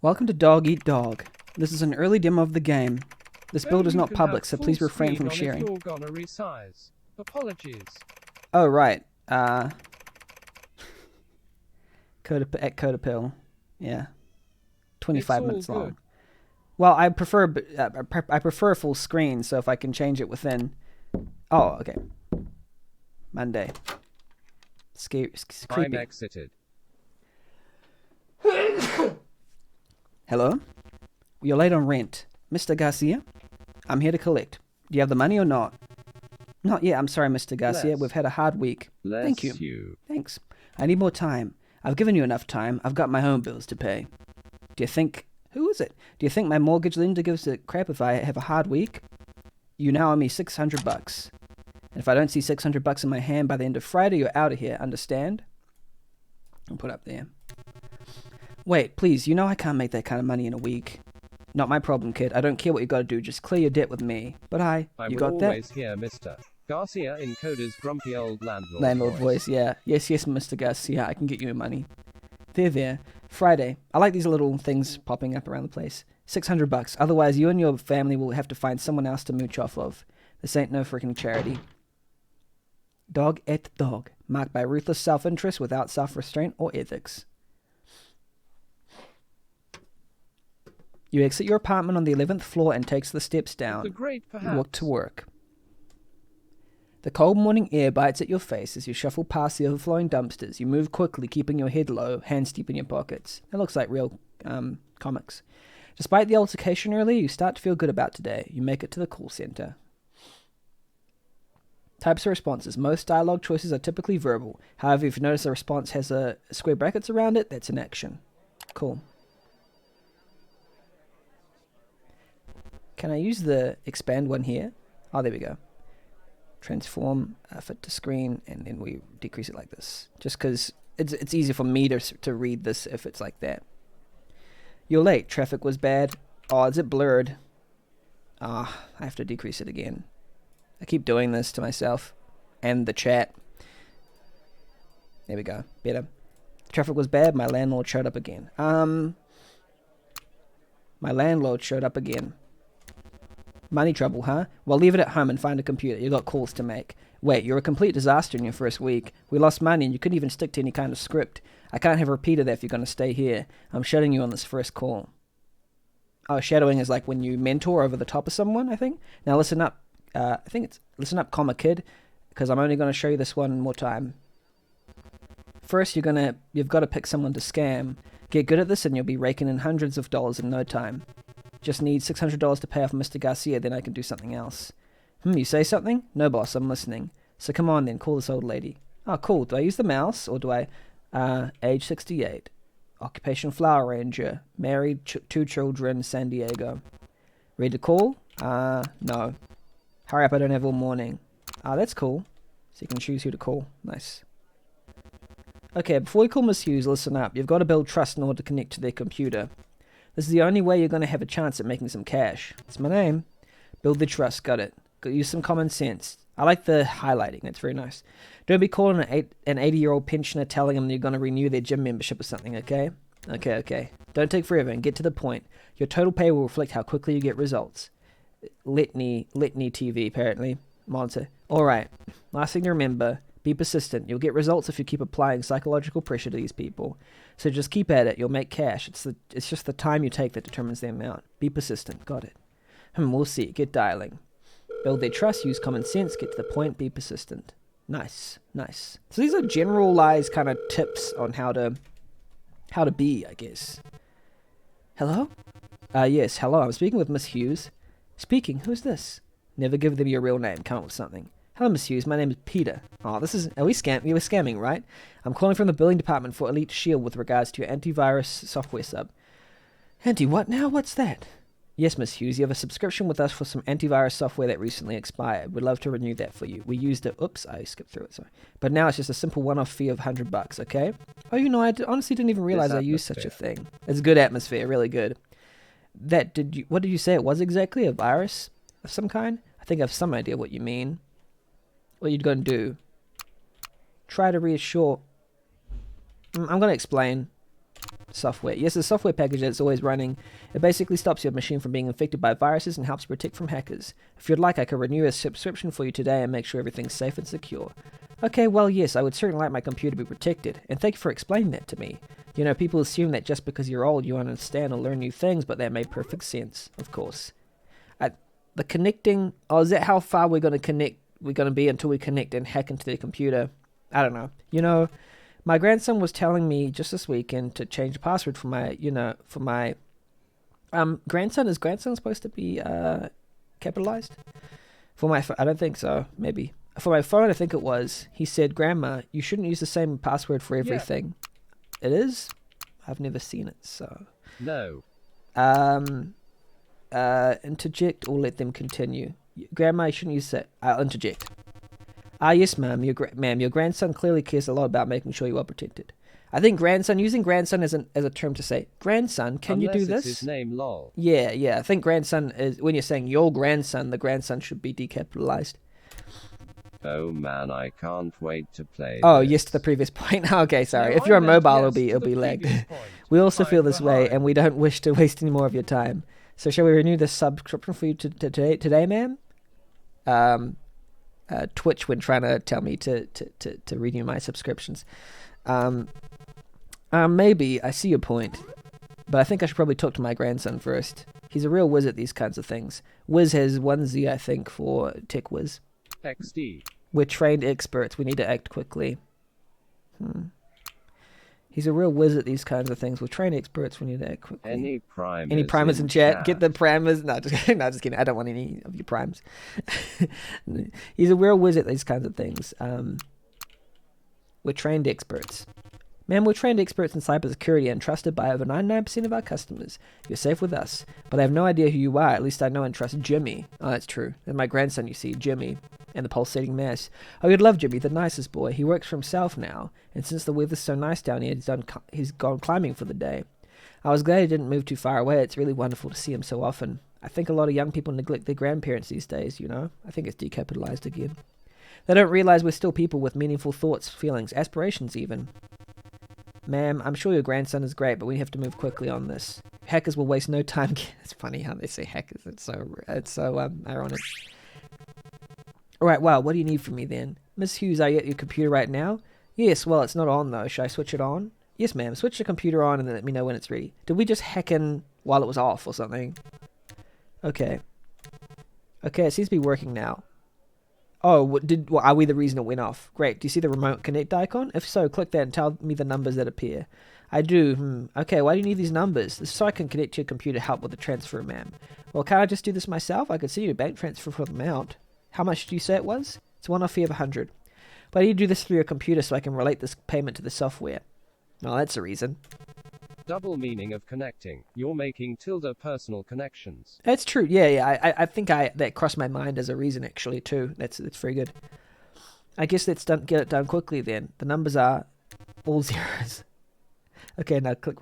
Welcome to Dog Eat Dog. This is an early demo of the game. This build is not public, so please refrain from sharing. If you're gonna resize. Apologies. Oh, right. codapill. Yeah. 25 minutes long. Good. Well, I prefer full screen, so if I can change it within... Oh, okay. Monday. Creepy. I'm exited. Hello? You're late on rent. Mr. Garcia? I'm here to collect. Do you have the money or not? Not yet. I'm sorry, Mr. Garcia. We've had a hard week. Thank you. Thanks. I need more time. I've given you enough time. I've got my own bills to pay. Do you think... Who is it? Do you think my mortgage lender gives a crap if I have a hard week? You now owe me $600. And if I don't see $600 in my hand by the end of Friday, you're out of here. Understand? I'll put up there. Wait, please. You know I can't make that kind of money in a week. Not my problem, kid. I don't care what you got to do. Just clear your debt with me. But you got that? I will always hear Mr. Garcia in Coda's grumpy old landlord voice. Yeah. Yes, Mr. Garcia. I can get you money. There. Friday. I like these little things popping up around the place. $600. Otherwise, you and your family will have to find someone else to mooch off of. This ain't no freaking charity. Dog et dog. Marked by ruthless self-interest without self-restraint or ethics. You exit your apartment on the 11th floor and takes the steps down. You walk to work. The cold morning air bites at your face as you shuffle past the overflowing dumpsters. You move quickly, keeping your head low, hands deep in your pockets. It looks like real comics. Despite the altercation earlier, you start to feel good about today. You make it to the call center. Types of responses. Most dialogue choices are typically verbal. However, if you notice a response has a square brackets around it, that's an action. Cool. Can I use the expand one here? Oh, there we go. Transform, fit to screen, and then we decrease it like this. Just because it's easier for me to read this if it's like that. You're late. Traffic was bad. Oh, is it blurred? I have to decrease it again. I keep doing this to myself and the chat. There we go. Better. Traffic was bad. My landlord showed up again. Money trouble, huh? Well, leave it at home and find a computer. You got calls to make. Wait, you're a complete disaster in your first week. We lost money and you couldn't even stick to any kind of script. I can't have a repeat of that if you're going to stay here. I'm shadowing you on this first call. Oh, shadowing is like when you mentor over the top of someone, I think. Now listen up. I think it's listen up, comma kid, because I'm only going to show you this one more time. First, you've got to pick someone to scam. Get good at this and you'll be raking in hundreds of dollars in no time. Just need $600 to pay off Mr. Garcia, then I can do something else. You say something? No, boss, I'm listening. So come on then, call this old lady. Oh, cool. Do I use the mouse, or do I... age 68. Occupation flower ranger. Married, 2 children, San Diego. Ready to call? No. Hurry up, I don't have all morning. That's cool. So you can choose who to call. Nice. Okay, before we call Miss Hughes, listen up. You've got to build trust in order to connect to their computer. This is the only way you're going to have a chance at making some cash. It's my name. Build the trust. Got it. Use some common sense. I like the highlighting. That's very nice. Don't be calling an 80-year-old pensioner telling them you're going to renew their gym membership or something, okay? Okay. Don't take forever and get to the point. Your total pay will reflect how quickly you get results. Litany TV, apparently. Monitor. Alright. Last thing to remember. Be persistent. You'll get results if you keep applying psychological pressure to these people. So just keep at it. You'll make cash. It's just the time you take that determines the amount. Be persistent. Got it. We'll see. Get dialing. Build their trust. Use common sense. Get to the point. Be persistent. Nice. So these are generalized kind of tips on how to be, I guess. Hello? Yes. Hello. I'm speaking with Miss Hughes. Speaking. Who's this? Never give them your real name. Come up with something. Hello, Miss Hughes. My name is Peter. Oh, you were scamming, right? I'm calling from the billing department for Elite Shield with regards to your antivirus software sub. What now? What's that? Yes, Miss Hughes. You have a subscription with us for some antivirus software that recently expired. We'd love to renew that for you. We used it. Oops, I skipped through it. Sorry. But now it's just a simple one-off fee of $100. Okay? Oh, I honestly didn't even realize I used such a thing. It's good atmosphere. Really good. What did you say it was exactly? A virus of some kind? I think I have some idea what you mean. What you're going to do? Try to reassure... I'm going to explain. software. Yes, the software package that's always running. It basically stops your machine from being infected by viruses and helps protect from hackers. If you'd like, I could renew a subscription for you today and make sure everything's safe and secure. Okay, well, yes, I would certainly like my computer to be protected, and thank you for explaining that to me. You know, people assume that just because you're old, you understand or learn new things, but that made perfect sense, of course. The connecting... Oh, is that how far we're going to connect? We're going to be until we connect and hack into the computer? I don't know. You know, my grandson was telling me just this weekend to change the password for my, for my... grandson? Is grandson supposed to be capitalized? For my... I don't think so. Maybe. For my phone, I think it was. He said, Grandma, you shouldn't use the same password for everything. Yeah. It is? I've never seen it, so... No. Interject or let them continue. Grandma, you shouldn't use that. I'll interject. Yes, ma'am. Your grandson clearly cares a lot about making sure you are protected. I think using grandson as a term to say, grandson, can you do this? Unless it's his name, lol. Yeah. I think grandson is, when you're saying your grandson, the grandson should be decapitalized. Oh man, I can't wait to play. Oh, this. Yes, to the previous point. Okay, sorry. No, if you're on mobile, yes, it'll be lagged. Point. We also I'm feel this way, behind. and we don't wish to waste any more of your time. So shall we renew the subscription for you today, ma'am? Twitch when trying to tell me to renew my subscriptions. Maybe. I see your point. But I think I should probably talk to my grandson first. He's a real whiz at these kinds of things. Whiz has 1Z, I think, for Tech Whiz. XD. We're trained experts. We need to act quickly. He's a real whiz at these kinds of things. We're trained experts. We need to act quickly. Any primers in chat? Get the primers. No, just kidding. I don't want any of your primes. He's a real whiz at these kinds of things. We're trained experts. Man, we're trained experts in cybersecurity and trusted by over 99% of our customers. You're safe with us. But I have no idea who you are. At least I know and trust Jimmy. Oh, that's true. And my grandson, you see, Jimmy. And the pulsating mass. Oh, you'd love Jimmy, the nicest boy. He works for himself now. And since the weather's so nice down here, he's gone climbing for the day. I was glad he didn't move too far away. It's really wonderful to see him so often. I think a lot of young people neglect their grandparents these days, you know. I think it's decapitalized again. They don't realize we're still people with meaningful thoughts, feelings, aspirations even. Ma'am, I'm sure your grandson is great, but we have to move quickly on this. Hackers will waste no time. It's funny how they say hackers. It's so ironic. Alright, wow, what do you need from me then? Miss Hughes, are you at your computer right now? Yes, well, it's not on though. Should I switch it on? Yes, ma'am. Switch the computer on and then let me know when it's ready. Did we just hack in while it was off or something? Okay. Okay, it seems to be working now. Oh, are we the reason it went off? Great. Do you see the remote connect icon? If so, click that and tell me the numbers that appear. I do. Okay, why do you need these numbers? This is so I can connect to your computer to help with the transfer, ma'am. Well, can't I just do this myself? I could see you bank transfer for the amount. How much do you say it was? It's a one-off fee of 100. But I need to do this through your computer so I can relate this payment to the software. Oh, that's the reason. Double meaning of connecting. You're making personal connections. That's true. Yeah. I think that crossed my mind as a reason actually too. That's very good. I guess let's get it done quickly then. The numbers are all zeros. Okay, now click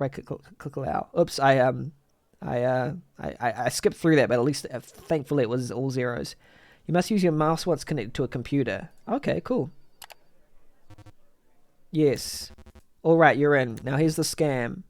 allow. Oops, I skipped through that, but at least thankfully it was all zeros. You must use your mouse once connected to a computer. Okay, cool. Yes. All right, you're in. Now here's the scam.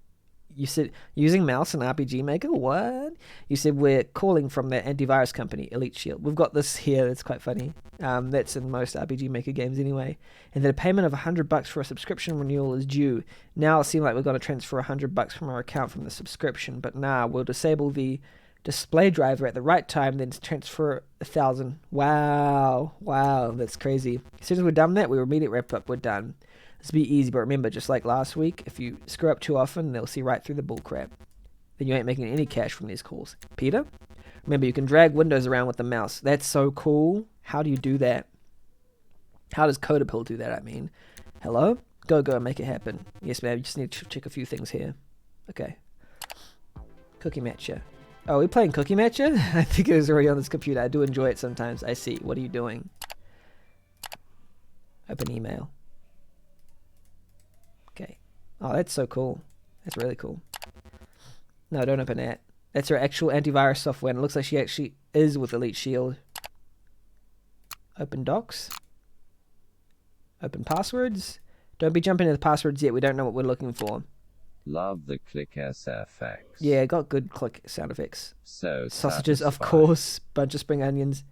You said using mouse and RPG Maker. What? You said we're calling from the antivirus company, Elite Shield. We've got this here. That's quite funny. That's in most RPG Maker games anyway. And that a payment of $100 for a subscription renewal is due. Now it seems like we're going to transfer $100 from our account from the subscription, but nah, we'll disable the display driver at the right time, then transfer 1,000. Wow, that's crazy. As soon as we're done that, we immediately wrap up. We're done. This will be easy, but remember, just like last week, if you screw up too often, they'll see right through the bullcrap. Then you ain't making any cash from these calls. Peter? Remember, you can drag windows around with the mouse. That's so cool. How do you do that? How does codapill do that, I mean? Hello? Go and make it happen. Yes, ma'am, you just need to check a few things here. Okay. Cookie Matcher. Oh, are we playing Cookie Matcher? I think it was already on this computer. I do enjoy it sometimes. I see. What are you doing? Open email. Okay. Oh, that's so cool. That's really cool. No, don't open that. That's her actual antivirus software, and it looks like she actually is with Elite Shield. Open docs. Open passwords. Don't be jumping into the passwords yet. We don't know what we're looking for. Love the click SFX. Yeah, got good click sound effects. So Sausages, of satisfying. course. Bunch of spring onions.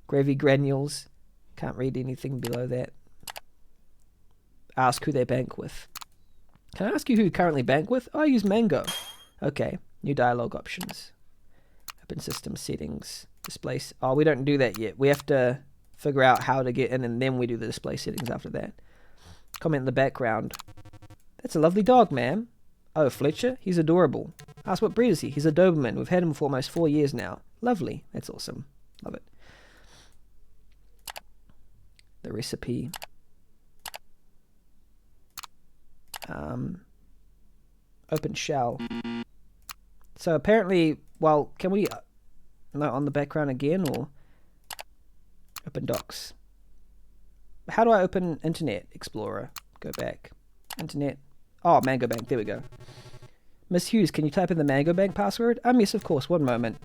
Gravy granules. Can't read anything below that. Ask who they bank with. Can I ask you who you currently bank with? Oh, I use Mango. Okay. New dialogue options. Open system settings. Display. Oh, we don't do that yet. We have to figure out how to get in, and then we do the display settings after that. Comment in the background. That's a lovely dog, ma'am. Oh, Fletcher? He's adorable. Ask what breed is he? He's a Doberman. We've had him for almost 4 years now. Lovely. That's awesome. Love it. The recipe. Open shell. So apparently, well, can we no on the background again, or open docs? How do I open Internet Explorer? Go back. Internet. Oh, Mango Bank. There we go. Miss Hughes, can you type in the Mango Bank password? Yes, of course. One moment.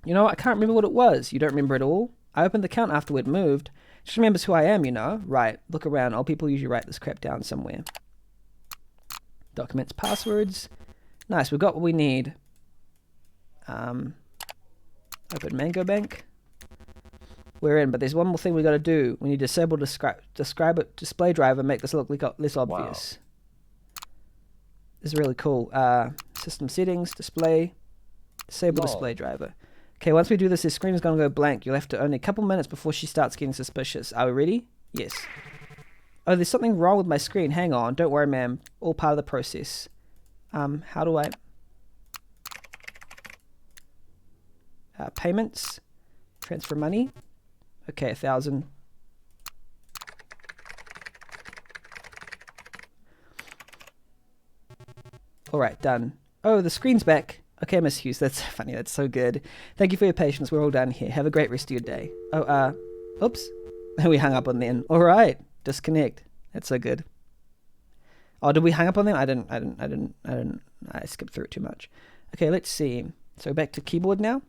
You know, I can't remember what it was. You don't remember it all? I opened the account after we'd moved. Just remembers who I am, you know. Right. Look around. Old people usually write this crap down somewhere. Documents, passwords. Nice. We've got what we need. Open Mango Bank. We're in, but there's one more thing we got to do. We need to disable display driver, make this look less obvious. Wow. This is really cool. System settings, display, disable display driver. Okay, once we do this, the screen is going to go blank. You'll have to only a couple minutes before she starts getting suspicious. Are we ready? Yes. Oh, there's something wrong with my screen. Hang on. Don't worry, ma'am. All part of the process. How do I... payments. Transfer money. Okay, 1,000. Alright, done. Oh, the screen's back. Okay, Miss Hughes, that's funny. That's so good. Thank you for your patience. We're all done here. Have a great rest of your day. Oh, oops. We hung up on them. Alright, disconnect. That's so good. Oh, did we hang up on them? I skipped through it too much. Okay, let's see. So back to keyboard now.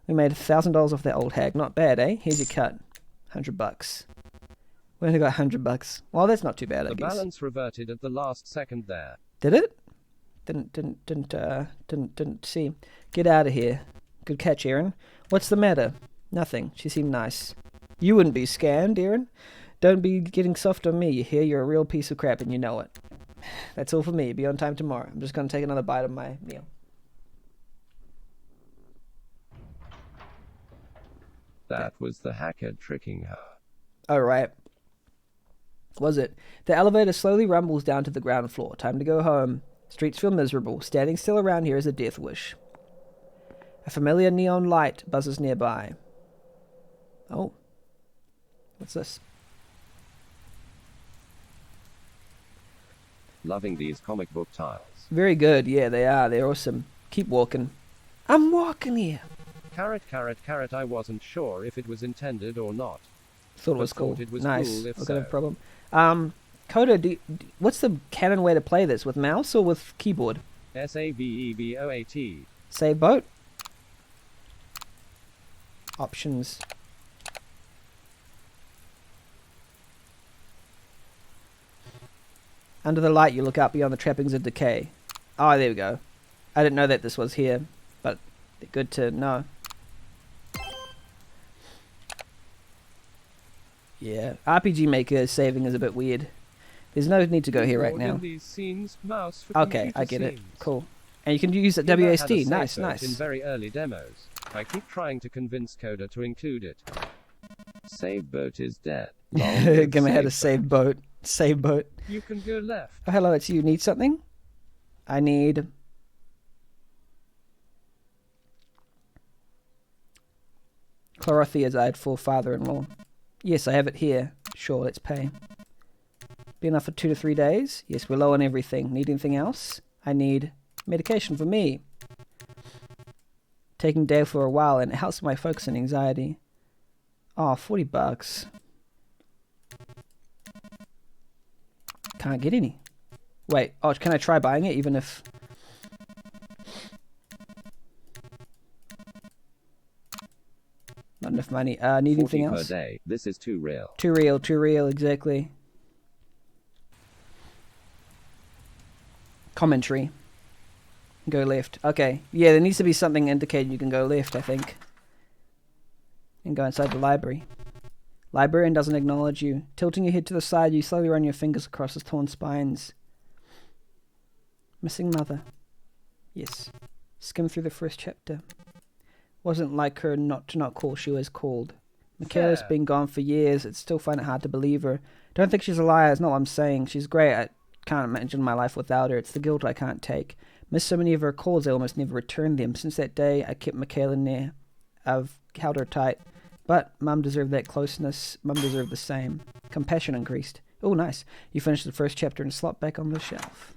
We made $1,000 off that old hag. Not bad, eh? Here's your cut. $100. We only got $100. Well, that's not too bad, I guess. The balance reverted at the last second there. Did it? Didn't see. Get out of here. Good catch, Aaron. What's the matter? Nothing. She seemed nice. You wouldn't be scammed, Aaron. Don't be getting soft on me. You hear? You're a real piece of crap and you know it. That's all for me. Be on time tomorrow. I'm just going to take another bite of my meal. That was the hacker tricking her. Oh, right. Was it? The elevator slowly rumbles down to the ground floor. Time to go home. Streets feel miserable. Standing still around here is a death wish. A familiar neon light buzzes nearby. Oh. What's this? Loving these comic book tiles. Very good. Yeah, they are. They're awesome. Keep walking. I'm walking here. Carrot, carrot, carrot. I wasn't sure if it was intended or not. Thought it was cool. It was nice. cool if I've so. got a problem. Coda, what's the canon way to play this? With mouse or with keyboard? SAVEBOAT. Save boat. Options. Under the light, you look out beyond the trappings of decay. Oh, there we go. I didn't know that this was here, but good to know. Yeah, RPG Maker saving is a bit weird. There's no need to go here right now. Okay, I get it. Cool. And you can use it WASD. Nice, nice. In very early demos, I keep trying to convince Coda to include it. Save boat is dead. Gonna have a save boat. Save boat. You can go left. Oh, hello, it's you. Need something? I need... chlorothiazide for father-in-law. Yes, I have it here. Sure, let's pay. Be enough for 2 to 3 days? Yes, we're low on everything. Need anything else? I need medication for me. Taking Dale for a while and it helps my focus and anxiety. Oh, $40. Can't get any. Wait, oh, can I try buying it even if... Not enough money. Need anything else? Per day. This is too real. Too real, exactly. Commentary. Go left. Okay. Yeah, there needs to be something indicating you can go left, I think. And go inside the library. Librarian doesn't acknowledge you. Tilting your head to the side, you slowly run your fingers across his torn spines. Missing mother. Yes. Skim through the first chapter. Wasn't like her not to not call, she was called. Michaela's been gone for years, I'd still find it hard to believe her. Don't think she's a liar, it's not what I'm saying. She's great, I can't imagine my life without her. It's the guilt I can't take. Missed so many of her calls, I almost never returned them. Since that day, I kept Michaela near. I've held her tight. But Mum deserved that closeness. Mum deserved the same. Compassion increased. Oh, nice. You finished the first chapter and slot back on the shelf.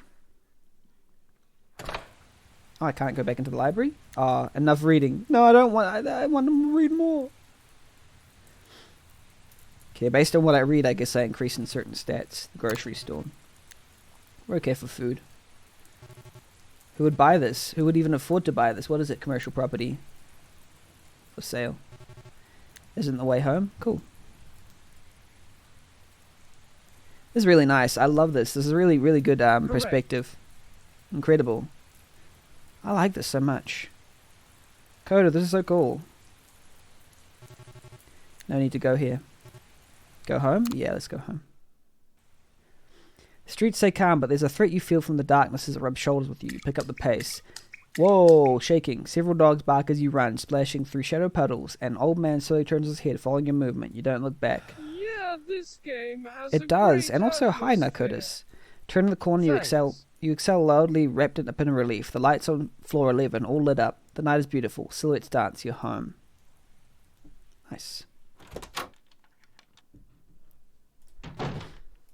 Oh, I can't go back into the library? Oh, enough reading. No, I don't want... I want to read more. Okay, based on what I read, I guess I increase in certain stats. The grocery store. We're okay for food. Who would buy this? Who would even afford to buy this? What is it? Commercial property. For sale. Isn't the way home? Cool. This is really nice. I love this. This is a really, really good perspective. Incredible. I like this so much. Coda, this is so cool. No need to go here. Go home? Yeah, let's go home. The streets say calm, but there's a threat you feel from the darkness as it rubs shoulders with you. You pick up the pace. Whoa, shaking. Several dogs bark as you run, splashing through shadow puddles. An old man slowly turns his head, following your movement. You don't look back. Yeah, this game has It does, and also hi, Narcotis. Turning the corner, you exhale loudly, wrapped in a pin of relief. The lights on floor 11, all lit up. The night is beautiful. Silhouettes dance. You're home. Nice.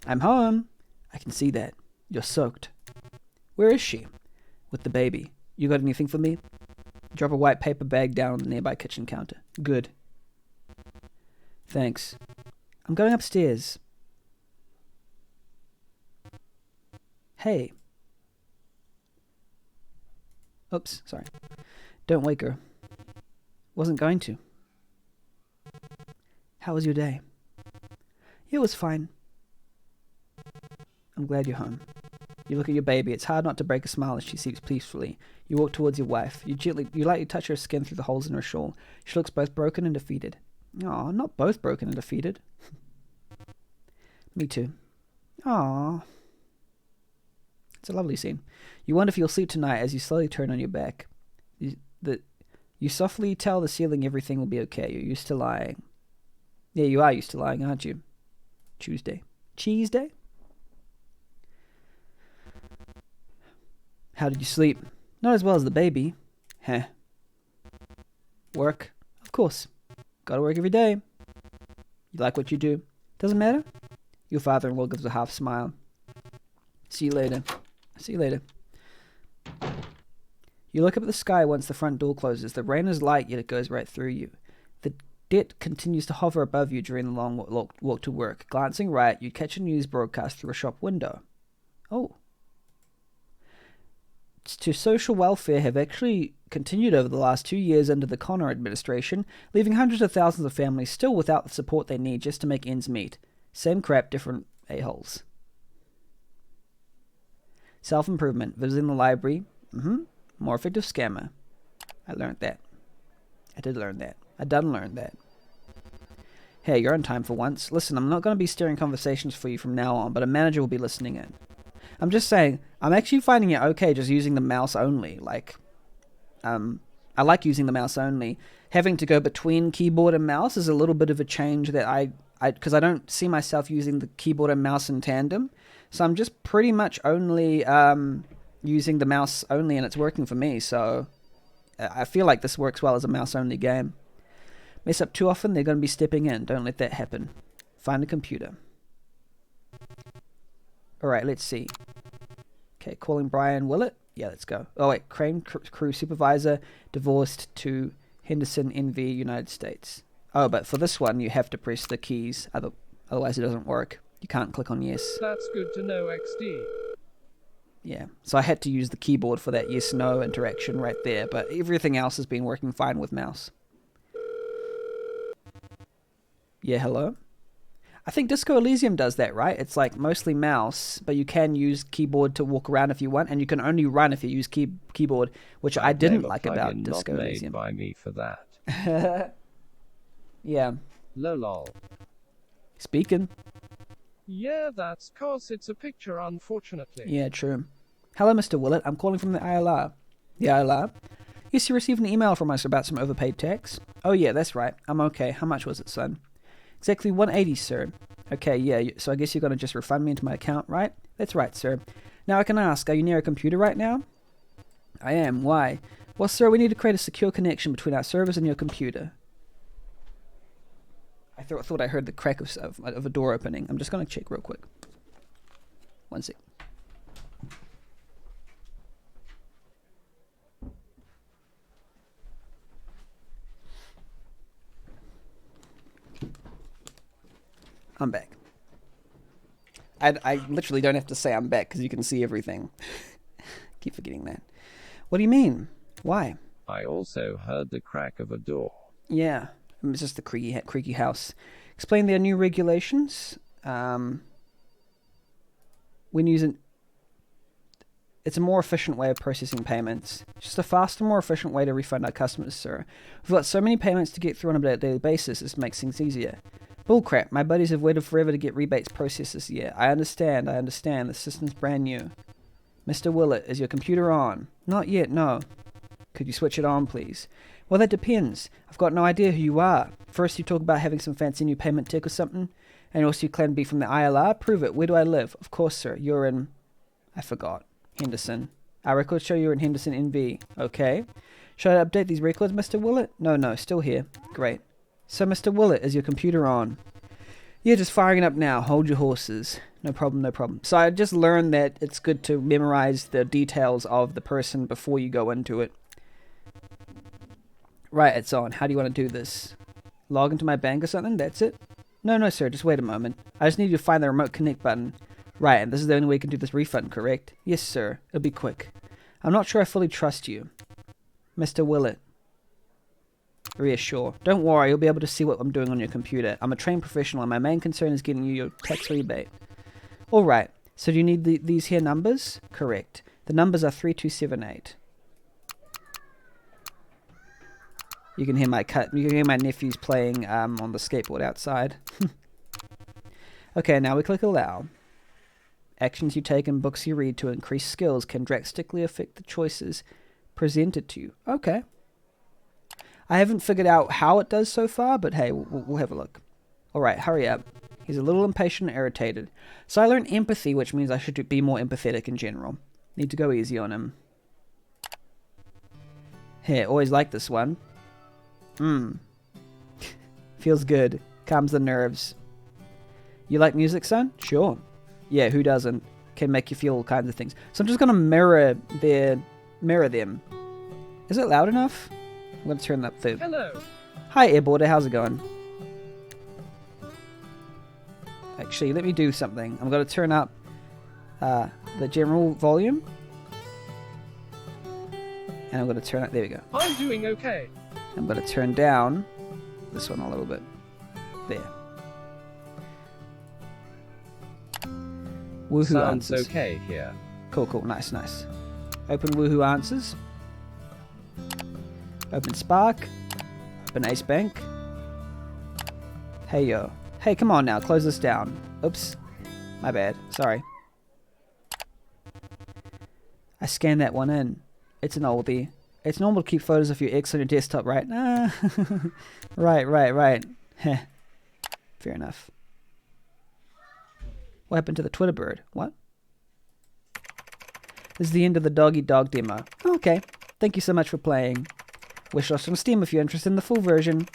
I'm home. I can see that. You're soaked. Where is she? With the baby. You got anything for me? Drop a white paper bag down on the nearby kitchen counter. Good. Thanks. I'm going upstairs. Hey. Oops, sorry. Don't wake her. Wasn't going to. How was your day? It was fine. I'm glad you're home. You look at your baby. It's hard not to break a smile as she sleeps peacefully. You walk towards your wife. You lightly touch her skin through the holes in her shawl. She looks both broken and defeated. Aw, not both broken and defeated. Me too. Aw. It's a lovely scene. You wonder if you'll sleep tonight as you slowly turn on your back. You softly tell the ceiling everything will be okay. You're used to lying. Yeah, you are used to lying, aren't you? Tuesday. Cheese day? How did you sleep? Not as well as the baby. Heh. Work? Of course. Gotta work every day. You like what you do? Doesn't matter? Your father-in-law gives a half smile. See you later. See you later. You look up at the sky once the front door closes. The rain is light, yet it goes right through you. The debt continues to hover above you during the long walk to work. Glancing right, you catch a news broadcast through a shop window. Oh. To social welfare have actually continued over the last 2 years under the Connor administration, leaving hundreds of thousands of families still without the support they need just to make ends meet. Same crap, different a-holes. Self-improvement. Visiting the library. More effective scammer. I learned that. I did learn that. I done learn that. Hey, you're on time for once. Listen, I'm not going to be steering conversations for you from now on, but a manager will be listening in. I'm just saying, I'm actually finding it okay just using the mouse only. I like using the mouse only. Having to go between keyboard and mouse is a little bit of a change that because I don't see myself using the keyboard and mouse in tandem. So I'm just pretty much only using the mouse only, and it's working for me. So I feel like this works well as a mouse only game. Mess up too often, they're going to be stepping in. Don't let that happen. Find a computer. Alright, let's see. Okay, calling Brian Willett. Yeah, let's go. Oh wait, Crane Crew Supervisor, divorced to Henderson, NV, United States. Oh, but for this one, you have to press the keys. Otherwise it doesn't work. You can't click on yes. That's good to know, XD. Yeah, so I had to use the keyboard for that yes-no interaction right there, but everything else has been working fine with mouse. Yeah, hello? I think Disco Elysium does that, right? It's like mostly mouse, but you can use keyboard to walk around if you want, and you can only run if you use keyboard, which I didn't like about Disco not Elysium. Made by me for that. Yeah. Lol. Speaking. Yeah, that's 'cause it's a picture, unfortunately. Yeah, true. Hello, Mr. Willett. I'm calling from the ILR. The ILR? Yes, you received an email from us about some overpaid tax. Oh, yeah, that's right. I'm okay. How much was it, son? Exactly 180, sir. Okay, yeah, so I guess you're going to just refund me into my account, right? That's right, sir. Now I can ask, are you near a computer right now? I am. Why? Well, sir, we need to create a secure connection between our servers and your computer. I thought I heard the crack of a door opening. I'm just going to check real quick. One sec. I'm back. I literally don't have to say I'm back because you can see everything. Keep forgetting that. What do you mean? Why? I also heard the crack of a door. Yeah, it's just the creaky house. Explain their new regulations. When using... It's a more efficient way of processing payments. Just a faster, more efficient way to refund our customers, sir. We've got so many payments to get through on a daily basis, this makes things easier. Bullcrap, my buddies have waited forever to get rebates processed this year. I understand. The system's brand new. Mr. Willett, is your computer on? Not yet, no. Could you switch it on, please? Well, that depends. I've got no idea who you are. First you talk about having some fancy new payment tech or something, and also you claim to be from the ILR. Prove it. Where do I live? Of course, sir. You're in... I forgot. Henderson. Our records show you're in Henderson NV. Okay. Should I update these records, Mr. Willett? No, still here. Great. So, Mr. Willett, is your computer on? Yeah, just firing it up now. Hold your horses. No problem. So I just learned that it's good to memorize the details of the person before you go into it. Right, it's on. How do you want to do this? Log into my bank or something? That's it? No, sir. Just wait a moment. I just need you to find the remote connect button. Right, and this is the only way you can do this refund, correct? Yes, sir. It'll be quick. I'm not sure I fully trust you. Mr. Willett. Reassure. Don't worry, you'll be able to see what I'm doing on your computer. I'm a trained professional and my main concern is getting you your tax rebate. Alright, so do you need these here numbers? Correct. The numbers are 3278. You can hear my nephews playing on the skateboard outside. Okay, now we click allow. Actions you take and books you read to increase skills can drastically affect the choices presented to you. Okay. I haven't figured out how it does so far, but hey, we'll have a look. Alright, hurry up. He's a little impatient and irritated. So I learned empathy, which means I should be more empathetic in general. Need to go easy on him. Hey, always like this one. Feels good. Calms the nerves. You like music, son? Sure. Yeah, who doesn't? Can make you feel all kinds of things. So I'm just going to mirror them. Is it loud enough? I'm going to turn that through. Hello. Hi, Airboarder. How's it going? Actually, let me do something. I'm going to turn up the general volume. And I'm going to turn it... There we go. I'm doing okay. I'm going to turn down this one a little bit. There. Woohoo Sounds answers. okay here. Cool. Nice. Open Woohoo answers. Open Spark. Open Ace Bank. Hey, yo. Hey, come on now. Close this down. Oops. My bad. Sorry. I scanned that one in. It's an oldie. It's normal to keep photos of your ex on your desktop, right? Ah. Right. Heh. Fair enough. What happened to the Twitter bird? What? This is the end of the Doggy Dog demo. Okay. Thank you so much for playing. Wish us on Steam if you're interested in the full version.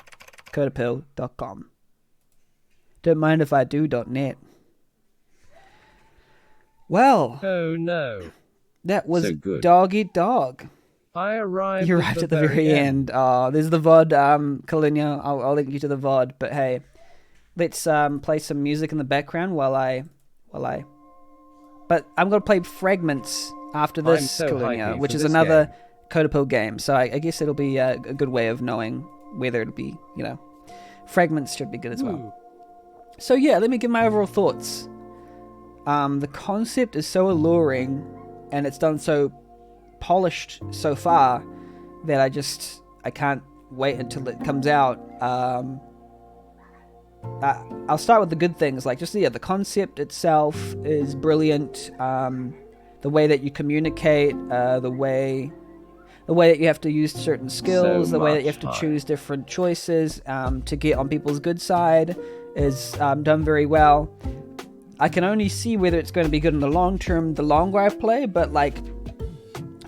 codapill.com. Don't mind if I do.net. Well. Oh no. That was So good. Doggy Dog. I arrived. You arrived at the very end. Oh, there's the VOD, Kalinia. I'll link you to the VOD. But hey, let's play some music in the background while I. But I'm gonna play fragments after this, so Kalinia, hypey which for is this another game. Codapill game. So I guess it'll be a good way of knowing whether it'll be, fragments should be good as well. So yeah, let me give my overall thoughts. The concept is so alluring, and it's done so polished so far that I can't wait until it comes out. I'll start with the good things, like just the concept itself is brilliant. The way that you communicate, the way that you have to use certain skills, the way that you have to choose different choices to get on people's good side is done very well. I can only see whether it's going to be good in the long term, the longer I play, but like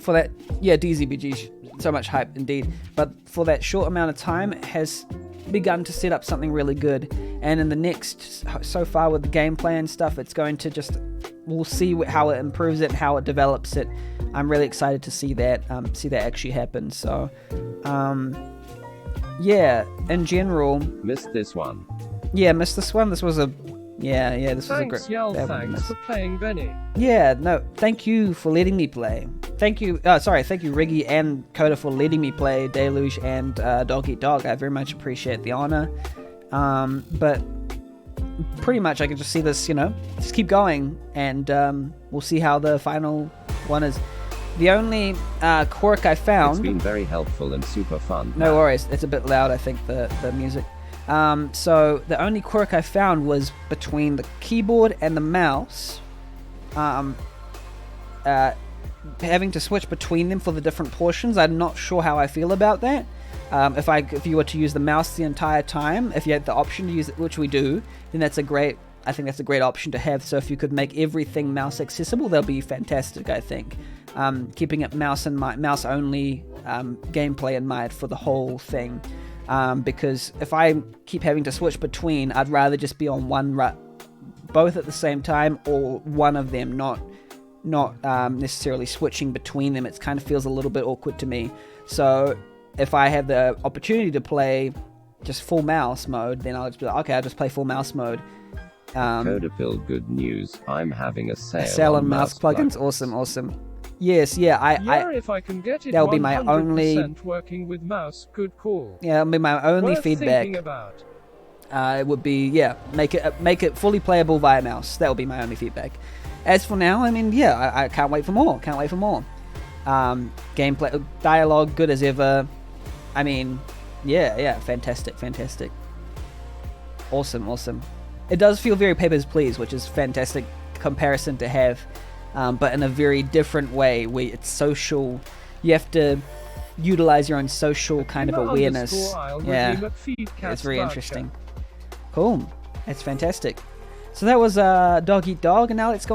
for that, yeah, DZBG, so much hype indeed. But for that short amount of time, it has begun to set up something really good. And in the next, so far with the gameplay and stuff, it's going to just, we'll see how it improves it, how it develops it. I'm really excited to see that actually happen. So, yeah, in general. Missed this one. Yeah, missed this one. This was a, this was a great. Thanks for playing, Benny. Yeah, no, thank you for letting me play. Thank you, thank you, Riggy and Coda, for letting me play Deluge and Dog Eat Dog. I very much appreciate the honor. But pretty much I can just see this, just keep going, and we'll see how the final one is. The only quirk I found... It's been very helpful and super fun. No worries, it's a bit loud, I think, the music. So the only quirk I found was between the keyboard and the mouse. Having to switch between them for the different portions. I'm not sure how I feel about that. If you were to use the mouse the entire time, if you had the option to use it, which we do, then I think that's a great option to have. So if you could make everything mouse accessible, that'll be fantastic, I think. Keeping it mouse only gameplay in mind for the whole thing. Because if I keep having to switch between, I'd rather just be on both at the same time, or one of them, not necessarily switching between them. It kind of feels a little bit awkward to me. So if I have the opportunity to play just full mouse mode, then I'll just be like, okay, I'll just play full mouse mode. Codapill, good news. I'm having a sale. A sale on mouse plugins. Awesome. Yes, yeah. If I can get it, that'll be my only working with mouse. Good call. Yeah, that'll be my only Worth feedback. Thinking about. It would be make it fully playable via mouse. That would be my only feedback. As for now, I mean, I can't wait for more. Gameplay, dialogue, good as ever. I mean, fantastic. Awesome. It does feel very Papers, Please, which is fantastic comparison to have, but in a very different way, where it's social. You have to utilize your own social kind of awareness. Yeah, it's very interesting. Cool. It's fantastic. So that was Dog Eat Dog, and now let's go